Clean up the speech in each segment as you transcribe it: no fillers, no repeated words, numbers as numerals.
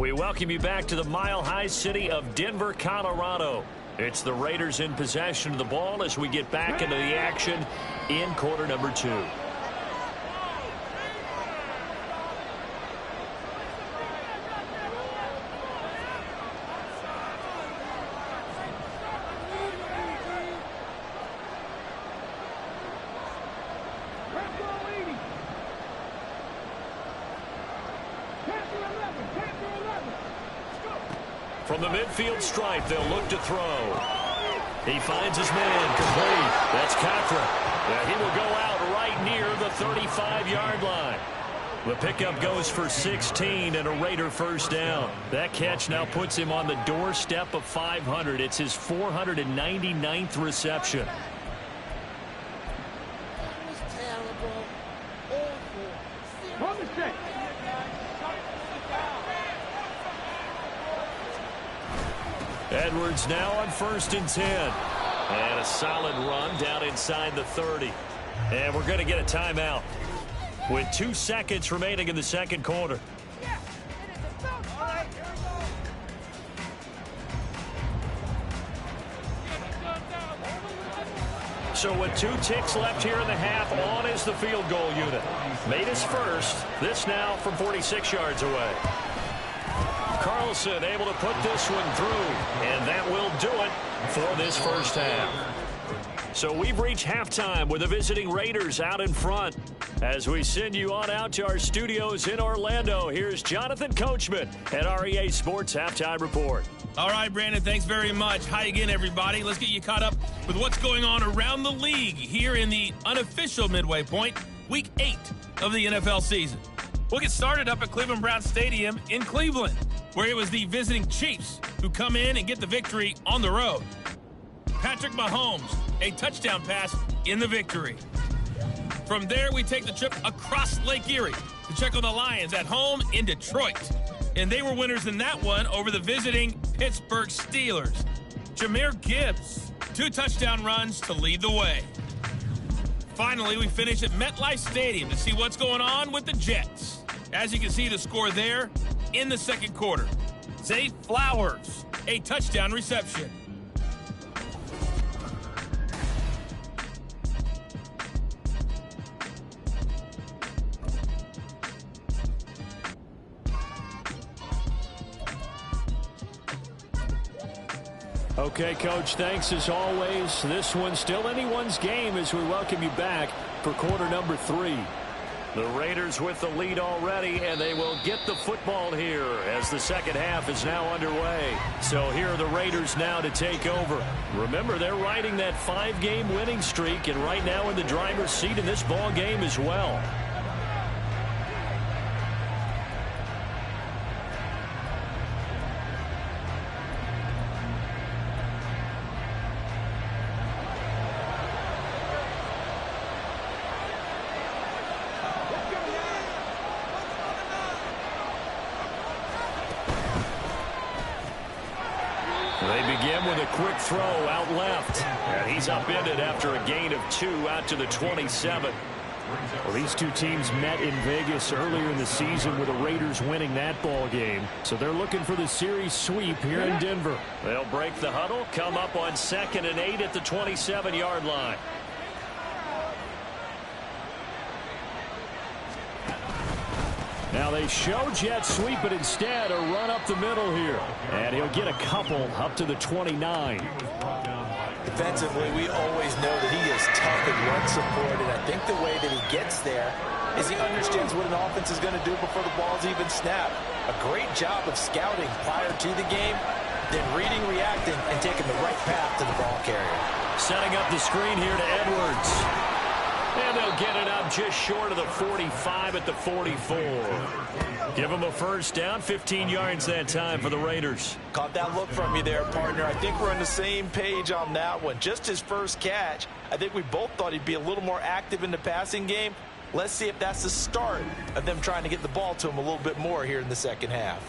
We welcome you back to the mile-high city of Denver, Colorado. It's the Raiders in possession of the ball as we get back into the action in quarter number 2. From the midfield stripe, they'll look to throw. He finds his man, complete. That's Cochran. He will go out right near the 35-yard line. The pickup goes for 16 and a Raider first down. That catch now puts him on the doorstep of 500. It's his 499th reception. Edwards now on 1st and 10. And a solid run down inside the 30. And we're going to get a timeout with 2 seconds remaining in the second quarter. So with 2 ticks left here in the half, on is the field goal unit. Made his first. This now from 46 yards away. Carlson able to put this one through, and that will do it for this first half. So we've reached halftime with the visiting Raiders out in front. As we send you on out to our studios in Orlando, here's Jonathan Coachman at REA Sports Halftime Report. All right, Brandon, thanks very much. Hi again, everybody. Let's get you caught up with what's going on around the league here in the unofficial midway point, Week 8 of the NFL season. We'll get started up at Cleveland Browns Stadium in Cleveland, where it was the visiting Chiefs who come in and get the victory on the road. Patrick Mahomes, a touchdown pass in the victory. From there, we take the trip across Lake Erie to check on the Lions at home in Detroit. And they were winners in that one over the visiting Pittsburgh Steelers. Jahmyr Gibbs, 2 touchdown runs to lead the way. Finally, we finish at MetLife Stadium to see what's going on with the Jets. As you can see, the score there in the second quarter. Zay Flowers, a touchdown reception. Okay, Coach, thanks as always. This one's still anyone's game as we welcome you back for quarter number 3. The Raiders with the lead already, and they will get the football here as the second half is now underway. So here are the Raiders now to take over. Remember, they're riding that 5-game winning streak, and right now in the driver's seat in this ball game as well. They begin with a quick throw out left. And he's upended after a gain of 2 out to the 27. Well, these two teams met in Vegas earlier in the season with the Raiders winning that ball game. So they're looking for the series sweep here in Denver. They'll break the huddle, come up on 2nd and 8 at the 27-yard line. Now they show jet sweep, but instead a run up the middle here. And he'll get a couple up to the 29. Defensively, we always know that he is tough and run support, and I think the way that he gets there is he understands what an offense is going to do before the ball's even snapped. A great job of scouting prior to the game, then reading, reacting, and taking the right path to the ball carrier. Setting up the screen here to Edwards. And they'll get it up just short of the 45 at the 44. Give them a first down, 15 yards that time for the Raiders. Caught that look from you there, partner. I think we're on the same page on that one. Just his first catch. I think we both thought he'd be a little more active in the passing game. Let's see if that's the start of them trying to get the ball to him a little bit more here in the second half.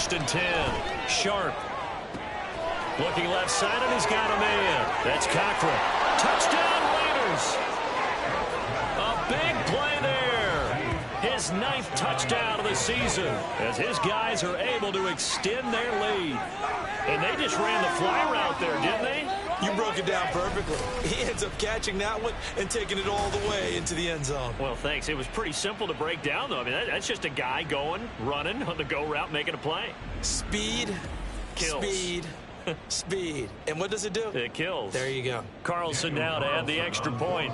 first and 10. Sharp. Looking left side, and he's got a man. That's Cochran. Touchdown, Raiders. A big play there. His 9th touchdown of the season as his guys are able to extend their lead. And they just ran the fly route there, didn't they? You broke it down perfectly. He ends up catching that one and taking it all the way into the end zone. Well, thanks. It was pretty simple to break down, though. I mean, that's just a guy going, running on the go route, making a play. Speed, kills. Speed, speed. And what does it do? It kills. There you go. Carlson now to add the extra point.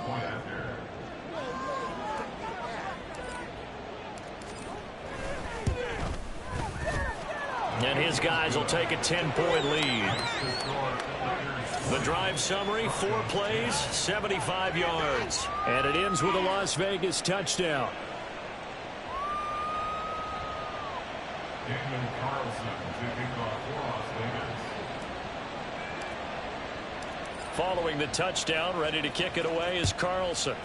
And his guys will take a 10-point lead. The drive summary, 4 plays, 75 yards. And it ends with a Las Vegas touchdown. Following the touchdown, ready to kick it away is Carlson.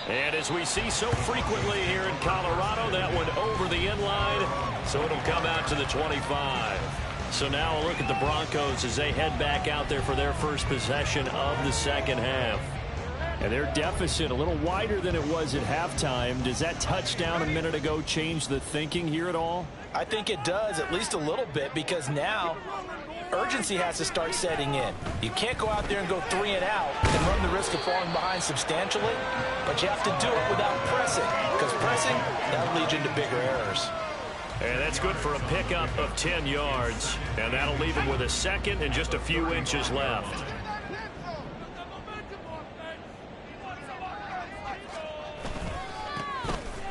And as we see so frequently here in Colorado, that one over the end line, so it'll come out to the 25. So now a look at the Broncos as they head back out there for their first possession of the second half. And their deficit a little wider than it was at halftime. Does that touchdown a minute ago change the thinking here at all? I think it does, at least a little bit, because now urgency has to start setting in. You can't go out there and go 3 and out and run the risk of falling behind substantially, but you have to do it without pressing, because pressing, that'll lead you into bigger errors. And that's good for a pickup of 10 yards, and that'll leave him with a second and just a few inches left.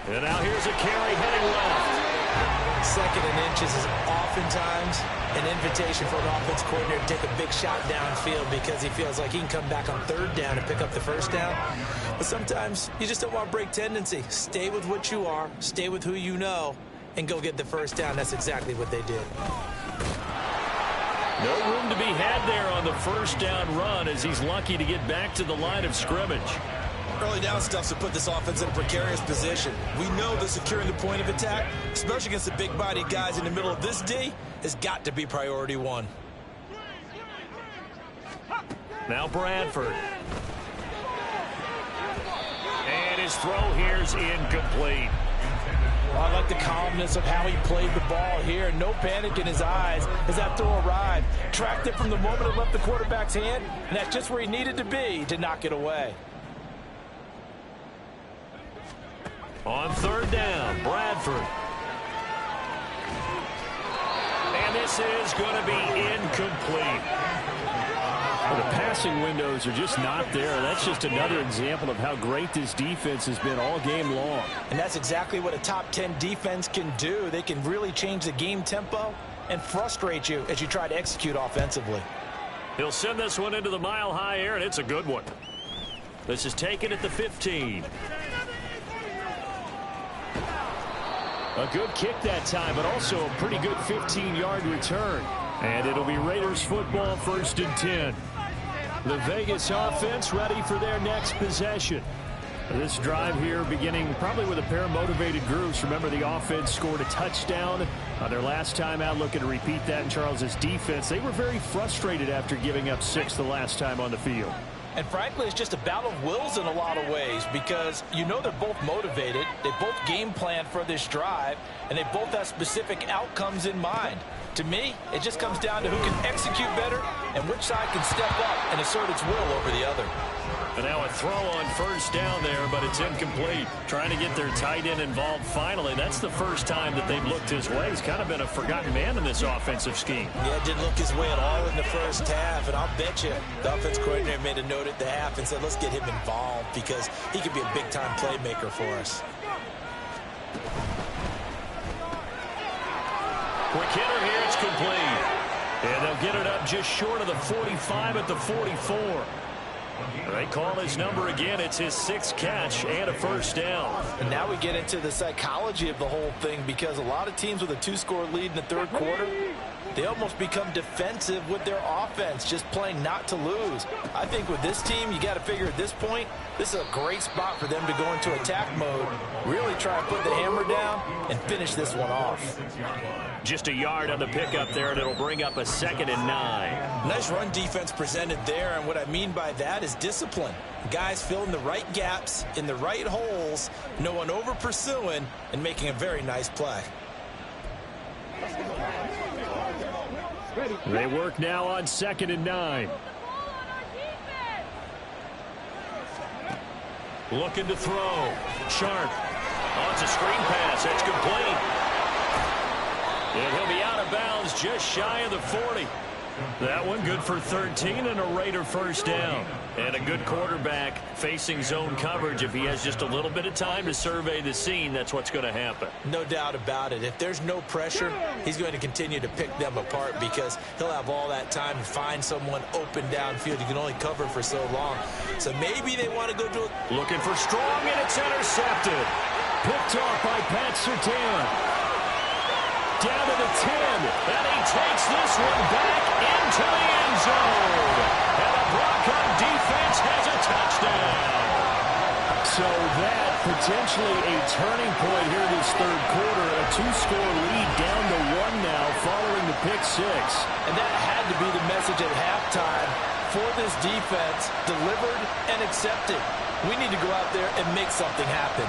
And now here's a carry heading left. Second and inches is oftentimes an invitation for an offense coordinator to take a big shot downfield because he feels like he can come back on 3rd down and pick up the 1st down. But sometimes you just don't want to break tendency. Stay with what you are, stay with who you know, and go get the 1st down. That's exactly what they did. No room to be had there on the 1st down run as he's lucky to get back to the line of scrimmage. Early down stuff's to put this offense in a precarious position. We know that securing the point of attack, especially against the big-bodied guys in the middle of this D, has got to be priority 1. Now Bradford. And his throw here's incomplete. Well, I like the calmness of how he played the ball here. No panic in his eyes as that throw arrived. Tracked it from the moment it left the quarterback's hand, and that's just where he needed to be to knock it away. On 3rd down, Bradford. And this is going to be incomplete. Well, the passing windows are just not there. That's just another example of how great this defense has been all game long. And that's exactly what a top 10 defense can do. They can really change the game tempo and frustrate you as you try to execute offensively. He'll send this one into the mile-high air, and it's a good one. This is taken at the 15. A good kick that time, but also a pretty good 15-yard return. And it'll be Raiders football, 1st and 10. The Vegas offense ready for their next possession. This drive here beginning probably with a pair of motivated groups. Remember, the offense scored a touchdown on their last time out. Looking to repeat that in Charles's defense. They were very frustrated after giving up 6 the last time on the field. And frankly, it's just a battle of wills in a lot of ways because you know they're both motivated. They both game plan for this drive, and they both have specific outcomes in mind. To me, it just comes down to who can execute better and which side can step up and assert its will over the other. And now a throw on 1st down there, but it's incomplete. Trying to get their tight end involved finally. That's the first time that they've looked his way. He's kind of been a forgotten man in this offensive scheme. Yeah, didn't look his way at all in the first half, and I'll bet you the offense coordinator made a note at the half and said, let's get him involved because he could be a big-time playmaker for us. Quick hitter here, it's complete. And they'll get it up just short of the 45 at the 44. They call his number again. It's his 6th catch and a 1st down. And now we get into the psychology of the whole thing because a lot of teams with a 2-score lead in the 3rd quarter, they almost become defensive with their offense, just playing not to lose. I think with this team, you got to figure at this point, this is a great spot for them to go into attack mode, really try and put the hammer down and finish this one off. Just a yard on the pickup there, and it'll bring up a 2nd and 9. Nice run defense presented there, and what I mean by that is discipline. Guys filling the right gaps in the right holes, no one over pursuing, and making a very nice play. They work now on 2nd and 9. Looking to throw. Sharp. Oh, it's a screen pass. That's complete. And he'll be out of bounds just shy of the 40. That one good for 13 and a Raider first down. And a good quarterback facing zone coverage. If he has just a little bit of time to survey the scene, that's what's going to happen. No doubt about it. If there's no pressure, he's going to continue to pick them apart because he'll have all that time to find someone open downfield. He can only cover for so long. So maybe they want to go to a... Looking for strong, and it's intercepted. Picked off by Pat Surtain. Down to the 10, and he takes this one back into the end zone. And the Broncos defense has a touchdown. So that potentially a turning point here this third quarter. A 2-score lead down to 1 now following the pick 6. And that had to be the message at halftime for this defense, delivered and accepted. We need to go out there and make something happen.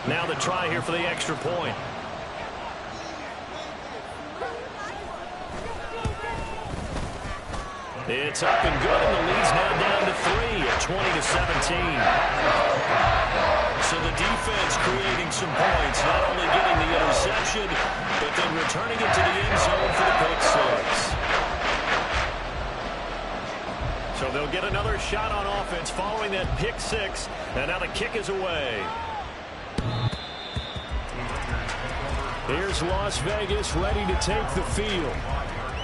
Now the try here for the extra point. It's up and good, and the lead's now down to 3 at 20-17. So the defense creating some points, not only getting the interception, but then returning it to the end zone for the pick 6. So they'll get another shot on offense following that pick 6, and now the kick is away. Here's Las Vegas ready to take the field.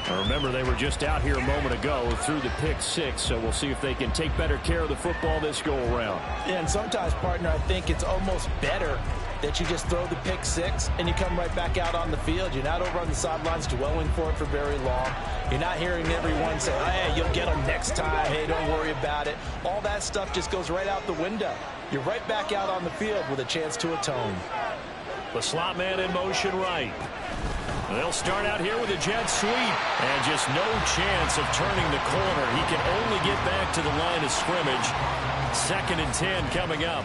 Now remember, they were just out here a moment ago through the pick 6, so we'll see if they can take better care of the football this go-around. Yeah, and sometimes, partner, I think it's almost better that you just throw the pick 6 and you come right back out on the field. You're not over on the sidelines dwelling for it for very long. You're not hearing everyone say, hey, you'll get them next time. Hey, don't worry about it. All that stuff just goes right out the window. You're right back out on the field with a chance to atone. The slot man in motion right. They'll start out here with a jet sweep. And just no chance of turning the corner. He can only get back to the line of scrimmage. 2nd and 10 coming up.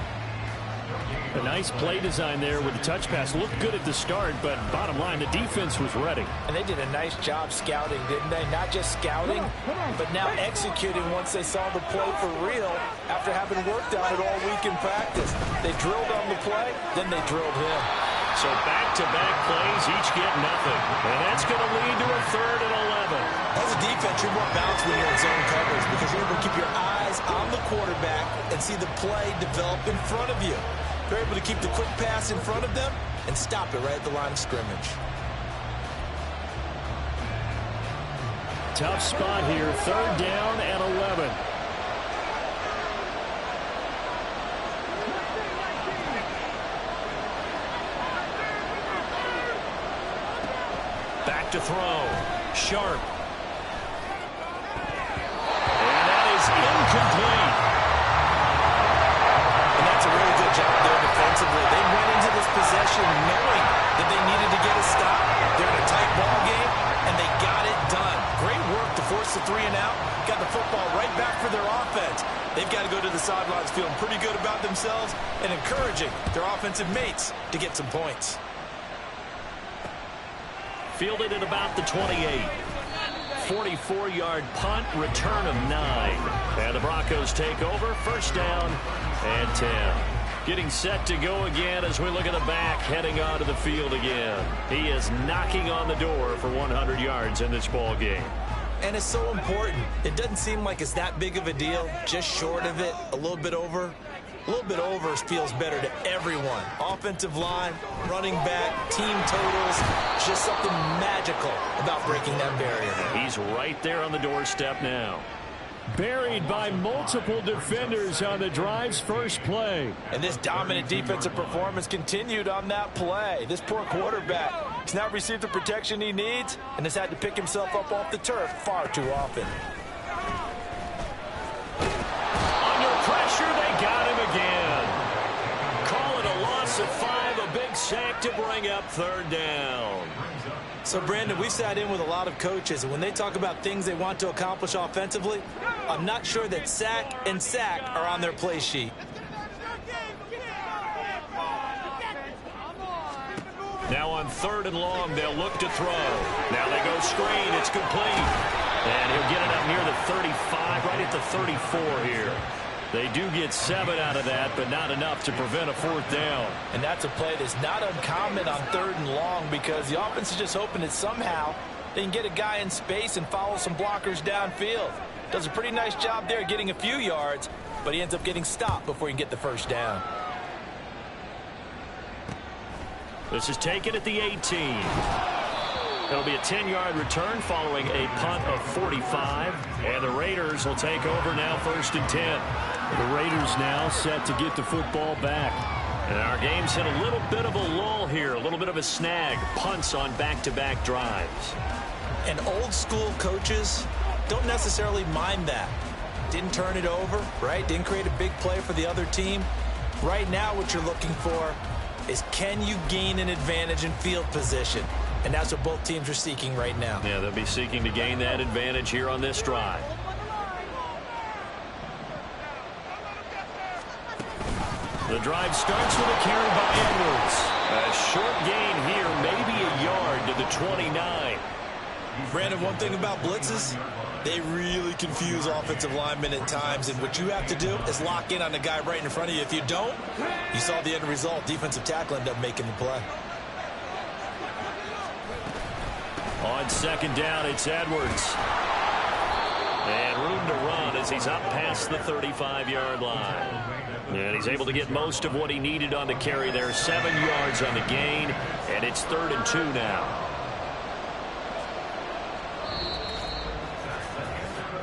A nice play design there with the touch pass. Looked good at the start, but bottom line, the defense was ready. And they did a nice job scouting, didn't they? Not just scouting, but now executing once they saw the play for real after having worked on it all week in practice. They drilled on the play, then they drilled him. So back-to-back plays, each get nothing. And that's going to lead to a 3rd and 11. As a defense, you're more balanced when you're in zone coverage because you're able to keep your eyes on the quarterback and see the play develop in front of you. You're able to keep the quick pass in front of them and stop it right at the line of scrimmage. Tough spot here, 3rd down and 11. Back to throw. Sharp. And that is incomplete. And that's a really good job there defensively. They went into this possession knowing that they needed to get a stop. They're in a tight ball game, and they got it done. Great work to force the 3 and out. Got the football right back for their offense. They've got to go to the sidelines feeling pretty good about themselves and encouraging their offensive mates to get some points. Fielded at about the 28. 44-yard punt, return of 9. And the Broncos take over, 1st down and 10. Getting set to go again as we look at the back, heading onto the field again. He is knocking on the door for 100 yards in this ball game. And it's so important. It doesn't seem like it's that big of a deal, just short of it, a little bit over. A little bit over feels better to everyone. Offensive line, running back, team totals, just something magical about breaking that barrier. He's right there on the doorstep now. Buried by multiple defenders on the drive's first play. And this dominant defensive performance continued on that play. This poor quarterback has not received the protection he needs and has had to pick himself up off the turf far too often. Under pressure, they got him again. Call it a loss of 5, a big sack to bring up third down. So, Brandon, we sat in with a lot of coaches, and when they talk about things they want to accomplish offensively, I'm not sure that sack and sack are on their play sheet. Now on 3rd and long, they'll look to throw. Now they go screen. It's complete. And he'll get it up near the 35, right at the 34 here. They do get 7 out of that, but not enough to prevent a 4th down. And that's a play that's not uncommon on 3rd and long because the offense is just hoping that somehow they can get a guy in space and follow some blockers downfield. Does a pretty nice job there getting a few yards, but he ends up getting stopped before he can get the first down. This is taken at the 18. It'll be a 10-yard return following a punt of 45. And the Raiders will take over now 1st and 10. The Raiders now set to get the football back. And our game's hit a little bit of a lull here, a little bit of a snag. Punts on back-to-back drives. And old-school coaches don't necessarily mind that. Didn't turn it over, right? Didn't create a big play for the other team. Right now what you're looking for is can you gain an advantage in field position? And that's what both teams are seeking right now. Yeah, they'll be seeking to gain that advantage here on this drive. The drive starts with a carry by Edwards. A short gain here, maybe a yard to the 29. Brandon, one thing about blitzes, they really confuse offensive linemen at times, and what you have to do is lock in on the guy right in front of you. If you don't, you saw the end result. Defensive tackle ended up making the play. On 2nd down, it's Edwards. And room to run as he's up past the 35-yard line. And he's able to get most of what he needed on the carry there. 7 yards on the gain, and it's 3rd and 2 now.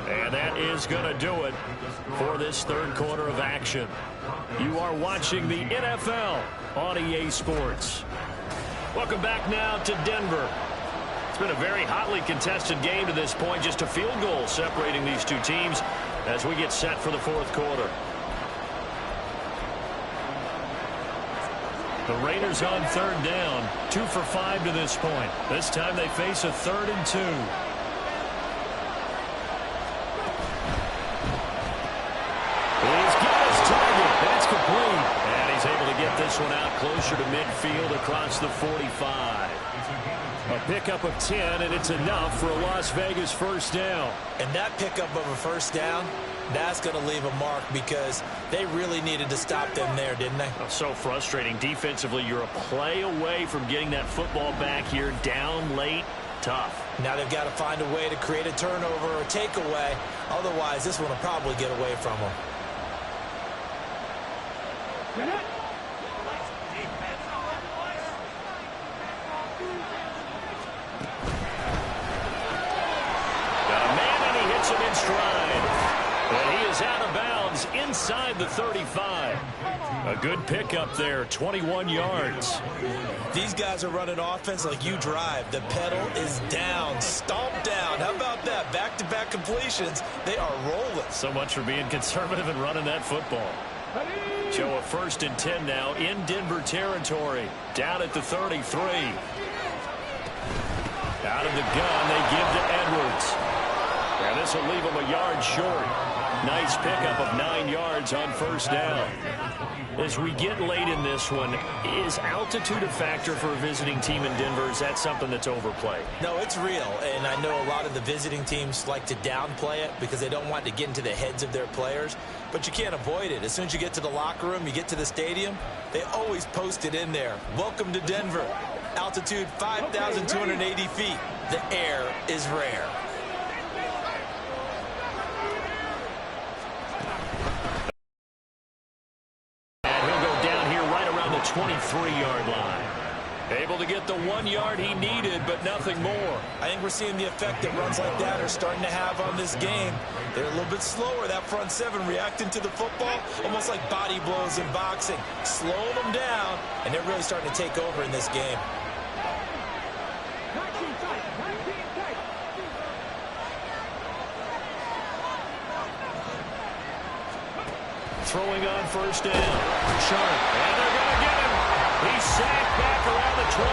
And that is going to do it for this 3rd quarter of action. You are watching the NFL on EA Sports. Welcome back now to Denver. It's been a very hotly contested game to this point. Just a field goal separating these two teams as we get set for the 4th quarter. The Raiders on 3rd down. 2 for 5 to this point. This time they face a 3rd and 2. He's got his target, and it's complete. And he's able to get this one out closer to midfield across the 45. A pickup of 10, and it's enough for a Las Vegas 1st down. And that pickup of a 1st down, that's going to leave a mark because they really needed to stop them there, didn't they? So frustrating. Defensively, you're a play away from getting that football back here down late. Tough. Now they've got to find a way to create a turnover or a takeaway. Otherwise, this one will probably get away from them. In stride. And he is out of bounds inside the 35. A good pickup there, 21 yards. These guys are running offense like you drive. The pedal is down, stomp down. How about that? Back-to-back completions. They are rolling. So much for being conservative and running that football. Show a 1st and 10 now in Denver territory. Down at the 33. Out of the gun, they give to Edwards. And this will leave him a yard short. Nice pickup of 9 yards on 1st down. As we get late in this one, is altitude a factor for a visiting team in Denver? Is that something that's overplayed? No, it's real. And I know a lot of the visiting teams like to downplay it because they don't want to get into the heads of their players. But you can't avoid it. As soon as you get to the locker room, you get to the stadium, they always post it in there. Welcome to Denver. Altitude 5,280 feet. The air is rare. 3-yard line. Able to get the 1 yard he needed, but nothing more. I think we're seeing the effect that runs like that are starting to have on this game. They're a little bit slower, that front seven, reacting to the football, almost like body blows in boxing. Slow them down, and they're really starting to take over in this game. Throwing on first down. Sharp. And they're going to get him. He's sacked back around the 28.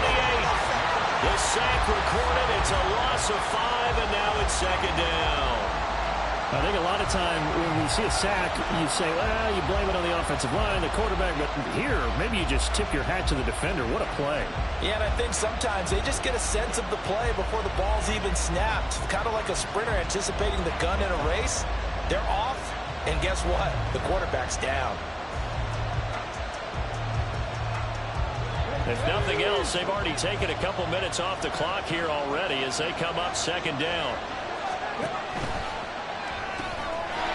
The sack recorded. It's a loss of 5, and now it's second down. I think a lot of time when we see a sack, you say, well, you blame it on the offensive line, the quarterback. But here, maybe you just tip your hat to the defender. What a play. Yeah, and I think sometimes they just get a sense of the play before the ball's even snapped. Kind of like a sprinter anticipating the gun in a race. They're off. And guess what? The quarterback's down. If nothing else, they've already taken a couple minutes off the clock here already as they come up second down.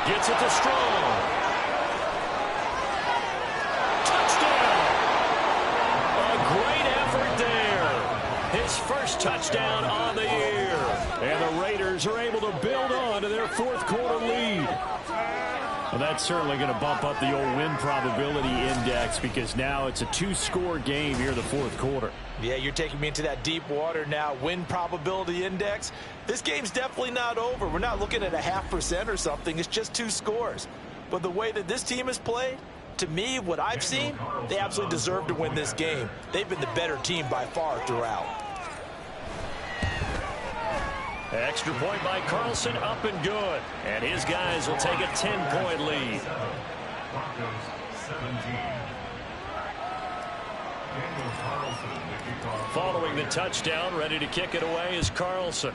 Gets it to Strong. Touchdown! A great effort there. His first touchdown on the year. And the Raiders are able to build on to their fourth quarter lead. Well, that's certainly going to bump up the old win probability index because now it's a 2-score game here in the fourth quarter. Yeah, you're taking me into that deep water now. Win probability index. This game's definitely not over. We're not looking at a 0.5% or something. It's just 2 scores. But the way that this team has played, to me, what I've seen, they absolutely deserve to win this game. They've been the better team by far throughout. Extra point by Carlson, up and good. And his guys will take a 10-point lead. Following the touchdown, ready to kick it away is Carlson.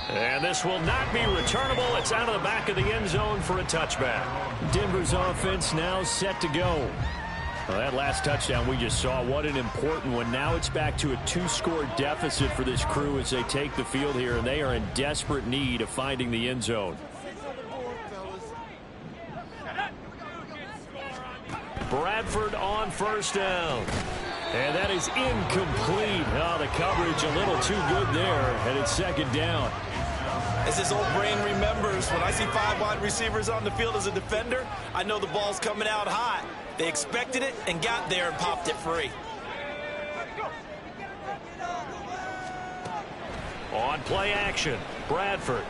And this will not be returnable. It's out of the back of the end zone for a touchback. Denver's offense now set to go. Well, that last touchdown we just saw, what an important one. Now it's back to a 2-score deficit for this crew as they take the field here, and they are in desperate need of finding the end zone. Bradford on first down. And that is incomplete. Oh, the coverage a little too good there, and it's second down. As this old brain remembers, when I see 5 wide receivers on the field as a defender, I know the ball's coming out hot. They expected it and got there and popped it free. On play action, Bradford.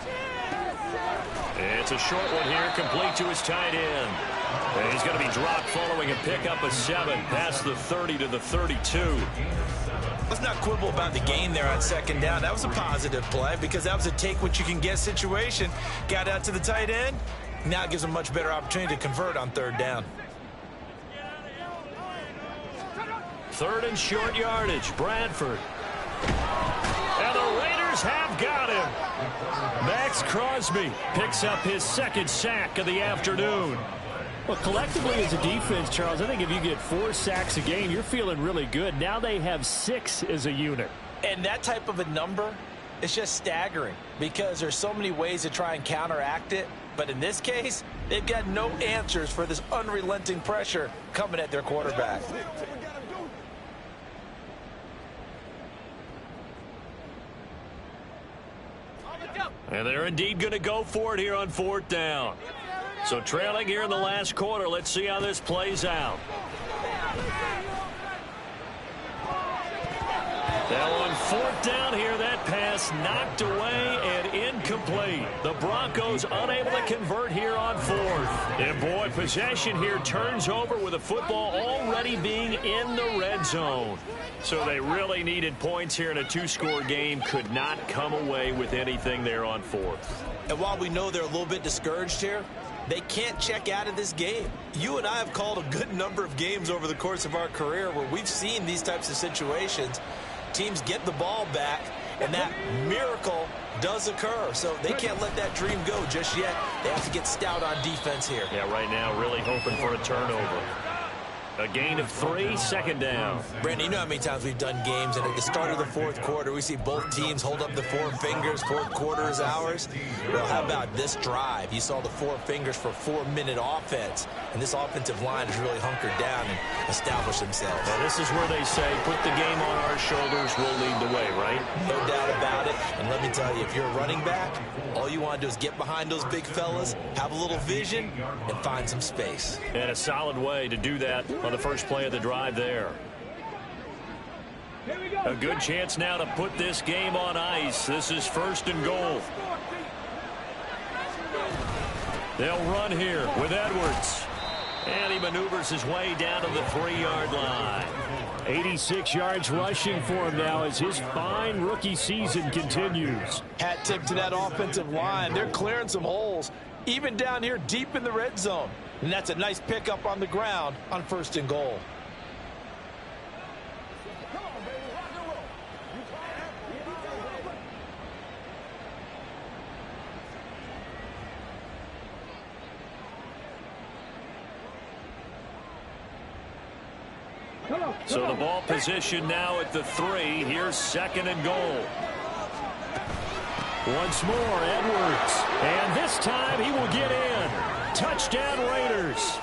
It's a short one here, complete to his tight end. And he's going to be dropped following a pickup of 7 past the 30 to the 32. Let's not quibble about the gain there on second down. That was a positive play because that was a take-what-you-can-get situation. Got out to the tight end. Now it gives them a much better opportunity to convert on third down. Third and short yardage, Bradford. And the Raiders have got him. Max Crosby picks up his second sack of the afternoon. Well, collectively as a defense, Charles, I think if you get 4 sacks a game, you're feeling really good. Now they have 6 as a unit. And that type of a number is just staggering because there's so many ways to try and counteract it. But in this case, they've got no answers for this unrelenting pressure coming at their quarterback. And they're indeed going to go for it here on fourth down. So trailing here in the last quarter, let's see how this plays out. Now on fourth down here, that pass knocked away and incomplete. The Broncos unable to convert here on fourth. And boy, possession here turns over with the football already being in the red zone. So they really needed points here in a 2-score game. Could not come away with anything there on fourth. And while we know they're a little bit discouraged here, they can't check out of this game. You and I have called a good number of games over the course of our career where we've seen these types of situations. Teams get the ball back, and that miracle does occur. So they can't let that dream go just yet. They have to get stout on defense here. Yeah, right now really hoping for a turnover. A gain of 3, second down. Brandon, you know how many times we've done games, and at the start of the fourth quarter, we see both teams hold up the 4 fingers, fourth quarter is ours. Well, how about this drive? You saw the 4 fingers for 4-minute offense, and this offensive line has really hunkered down and established themselves. And this is where they say, put the game on our shoulders, we'll lead the way, right? No doubt about it, and let me tell you, if you're a running back, all you want to do is get behind those big fellas, have a little vision, and find some space. And a solid way to do that on the first play of the drive there. A good chance now to put this game on ice. This is 1st and goal. They'll run here with Edwards. And he maneuvers his way down to the 3-yard line. 86 yards rushing for him now as his fine rookie season continues. Hat tip to that offensive line. They're clearing some holes, even down here deep in the red zone. And that's a nice pickup on the ground on 1st and goal. So the ball position now at the 3. Here's 2nd and goal. Once more, Edwards. And this time he will get in. Touchdown, Raiders.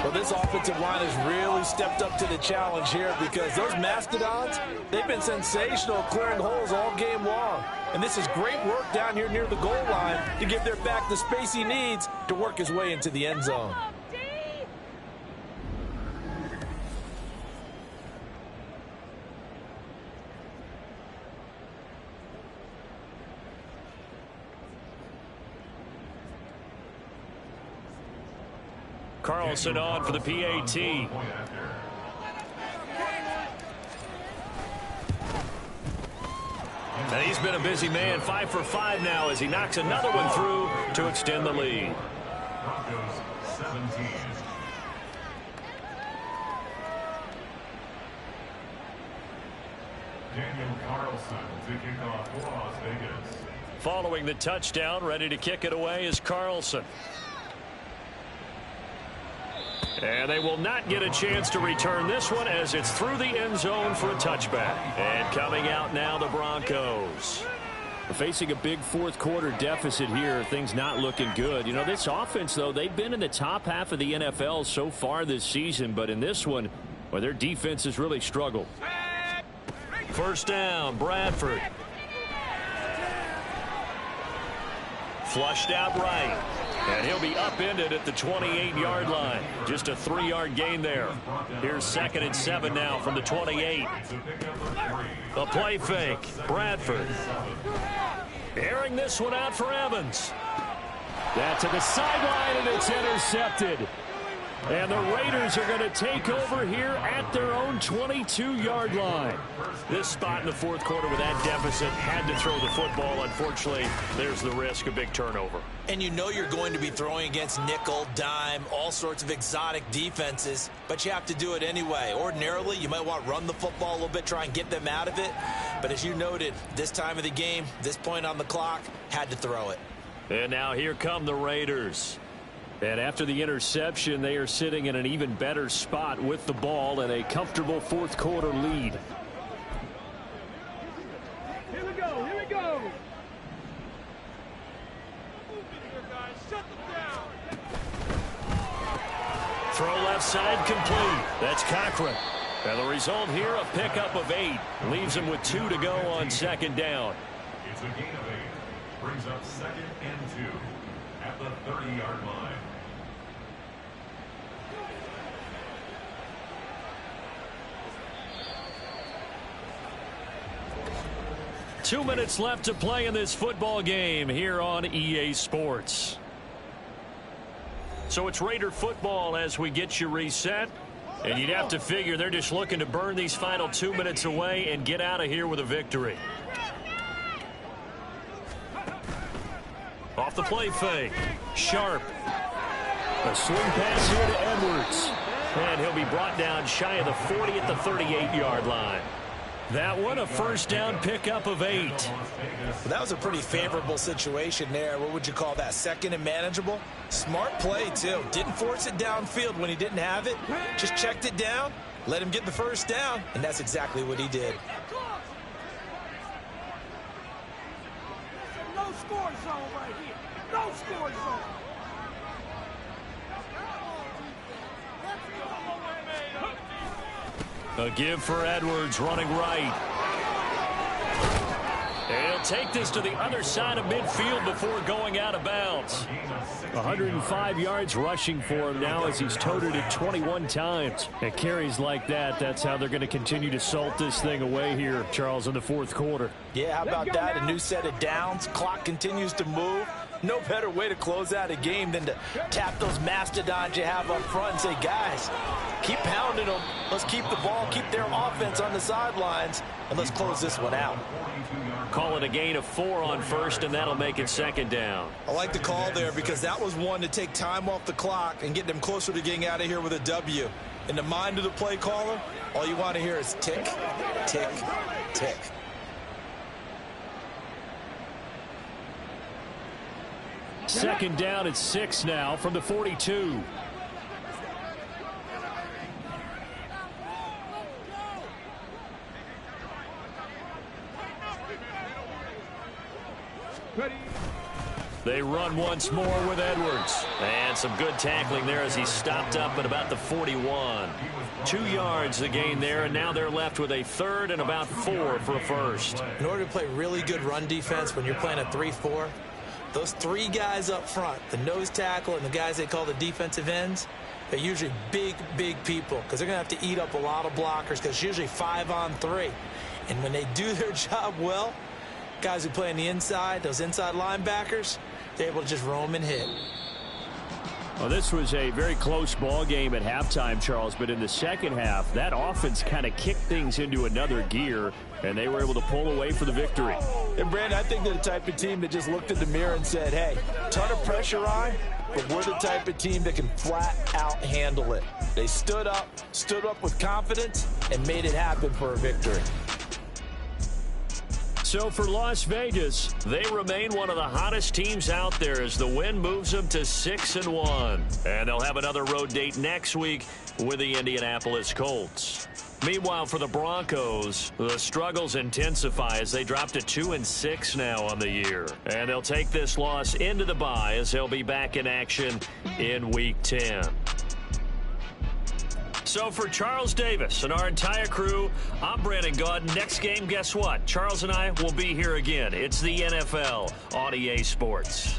Well, this offensive line has really stepped up to the challenge here because those Mastodons, they've been sensational clearing holes all game long. And this is great work down here near the goal line to give their back the space he needs to work his way into the end zone. Carlson on for the PAT. And he's been a busy man, 5 for 5 now as he knocks another one through to extend the lead. Broncos 17. Daniel Carlson to kick off for Las Vegas. Following the touchdown, ready to kick it away is Carlson. And they will not get a chance to return this one as it's through the end zone for a touchback. And coming out now, the Broncos. Facing a big fourth quarter deficit here, things not looking good. You know, this offense, though, they've been in the top half of the NFL so far this season, but in this one, well, their defense has really struggled. 1st down, Bradford. Flushed out right. And he'll be upended at the 28-yard line. Just a 3-yard gain there. Here's 2nd and 7 now from the 28. A play fake. Bradford. Airing this one out for Evans. That's to the sideline, and it's intercepted. And the Raiders are going to take over here at their own 22-yard line. This spot in the fourth quarter with that deficit had to throw the football. Unfortunately, there's the risk of big turnover. And you know you're going to be throwing against nickel, dime, all sorts of exotic defenses, but you have to do it anyway. Ordinarily, you might want to run the football a little bit, try and get them out of it. But as you noted, this time of the game, this point on the clock, had to throw it. And now here come the Raiders. And after the interception, they are sitting in an even better spot with the ball and a comfortable fourth quarter lead. Here we go, here we go. Throw left side complete. That's Cochran. And the result here, a pickup of 8. Leaves him with 2 to go on 2nd down. It's a gain of 8. Brings up 2nd and 2 at the 30-yard line. Two minutes left to play in this football game here on EA Sports. So it's Raider football as we get you reset. And you'd have to figure they're just looking to burn these final 2 minutes away and get out of here with a victory. Off the play fake. Sharp. A swing pass here to Edwards. And he'll be brought down shy of the 40 at the 38-yard line. That one a first down pickup of 8. Well, that was a pretty favorable situation there. What would you call that? Second and manageable? Smart play, too. Didn't force it downfield when he didn't have it. Just checked it down, let him get the first down, and that's exactly what he did. No score zone right here. No score zone. A give for Edwards running right. And he'll take this to the other side of midfield before going out of bounds. 105 yards rushing for him now as he's toted it 21 times. At carries like that, that's how they're going to continue to salt this thing away here, Charles, in the fourth quarter. Yeah, how about that? A new set of downs. Clock continues to move. No better way to close out a game than to tap those mastodons you have up front and say, guys, keep pounding them. Let's keep the ball, keep their offense on the sidelines, and let's close this one out. Call it a gain of 4 on first, and that'll make it second down. I like the call there because that was one to take time off the clock and get them closer to getting out of here with a W. In the mind of the play caller, all you want to hear is tick, tick, tick. Second down at 6 now from the 42. They run once more with Edwards. And some good tackling there as he stopped up at about the 41. 2 yards the gain there, and now they're left with a third and about 4 for a first. In order to play really good run defense when you're playing a 3-4, those 3 guys up front, the nose tackle and the guys they call the defensive ends, they're usually big, big people because they're going to have to eat up a lot of blockers because it's usually 5 on 3. And when they do their job well, guys who play on the inside, those inside linebackers, they're able to just roam and hit. Well, this was a very close ball game at halftime, Charles, but in the second half, that offense kind of kicked things into another gear, and they were able to pull away for the victory. And, Brandon, I think they're the type of team that just looked in the mirror and said, hey, ton of pressure on, but we're the type of team that can flat out handle it. They stood up with confidence, and made it happen for a victory. So for Las Vegas, they remain one of the hottest teams out there as the win moves them to 6-1. And they'll have another road date next week with the Indianapolis Colts. Meanwhile, for the Broncos, the struggles intensify as they drop to 2-6 now on the year. And they'll take this loss into the bye as they'll be back in action in Week 10. So for Charles Davis and our entire crew, I'm Brandon Gaudin. Next game, guess what? Charles and I will be here again. It's the NFL on EA Sports.